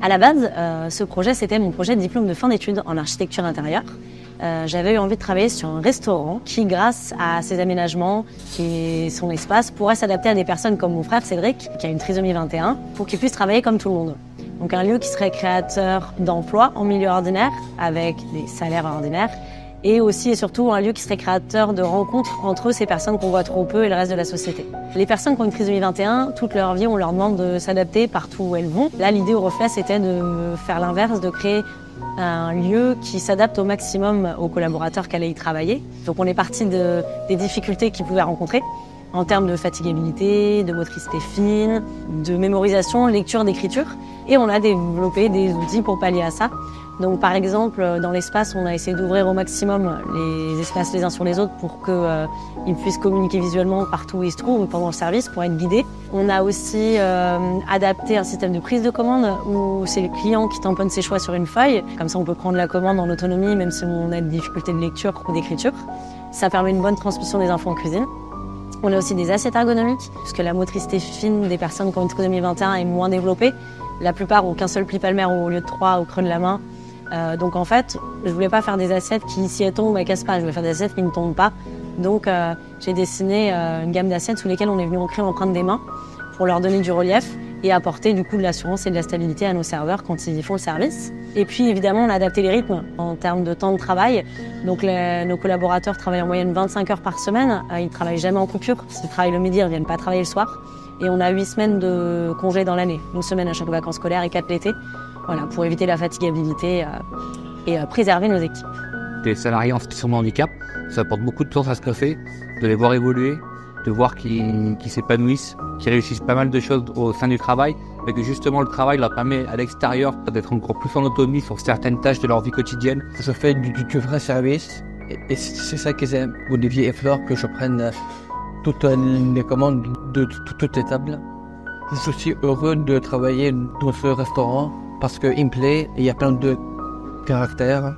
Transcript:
À la base, ce projet, c'était mon projet de diplôme de fin d'études en architecture intérieure. J'avais eu envie de travailler sur un restaurant qui, grâce à ses aménagements et son espace, pourrait s'adapter à des personnes comme mon frère Cédric, qui a une trisomie 21, pour qu'il puisse travailler comme tout le monde. Donc un lieu qui serait créateur d'emplois en milieu ordinaire, avec des salaires ordinaires, et aussi et surtout un lieu qui serait créateur de rencontres entre ces personnes qu'on voit trop peu et le reste de la société. Les personnes qui ont une trisomie 21, toute leur vie, on leur demande de s'adapter partout où elles vont. Là, l'idée au Reflet, c'était de faire l'inverse, de créer un lieu qui s'adapte au maximum aux collaborateurs qui allaient y travailler. Donc on est parti des difficultés qu'ils pouvaient rencontrer en termes de fatigabilité, de motricité fine, de mémorisation, lecture, d'écriture. Et on a développé des outils pour pallier à ça. Donc par exemple, dans l'espace, on a essayé d'ouvrir au maximum les espaces les uns sur les autres pour qu'ils puissent communiquer visuellement partout où ils se trouvent pendant le service pour être guidés. On a aussi adapté un système de prise de commande où c'est le client qui tamponne ses choix sur une feuille. Comme ça, on peut prendre la commande en autonomie même si on a des difficultés de lecture ou d'écriture. Ça permet une bonne transmission des infos en cuisine. On a aussi des assiettes ergonomiques, puisque la motricité fine des personnes qui ont une trisomie 21 est moins développée. La plupart ont qu'un seul pli palmaire au lieu de 3 au creux de la main. Donc en fait, je voulais pas faire des assiettes qui, si elles tombent, elles cassent pas. Je voulais faire des assiettes qui ne tombent pas. Donc j'ai dessiné une gamme d'assiettes sous lesquelles on est venu ancrer l'empreinte des mains pour leur donner du relief et apporter du coup de l'assurance et de la stabilité à nos serveurs quand ils font le service. Et puis évidemment, on a adapté les rythmes en termes de temps de travail. Donc nos collaborateurs travaillent en moyenne 25 heures par semaine. Ils travaillent jamais en coupure. S'ils travaillent le midi, ils ne viennent pas travailler le soir. Et on a 8 semaines de congés dans l'année. Une semaine à chaque vacances scolaires et 4 l'été. Voilà, pour éviter la fatigabilité et préserver nos équipes. Les salariés en situation de handicap, ça apporte beaucoup de temps à se greffer, de les voir évoluer, de voir qu'ils s'épanouissent, qu'ils réussissent pas mal de choses au sein du travail, mais que justement le travail leur permet à l'extérieur d'être encore plus en autonomie sur certaines tâches de leur vie quotidienne. Je fais du vrai service et c'est ça que j'aime. Olivier et Flore, que je prenne toutes les commandes de toutes les tables. Je suis aussi heureux de travailler dans ce restaurant parce qu'il me plaît et il y a plein de caractères.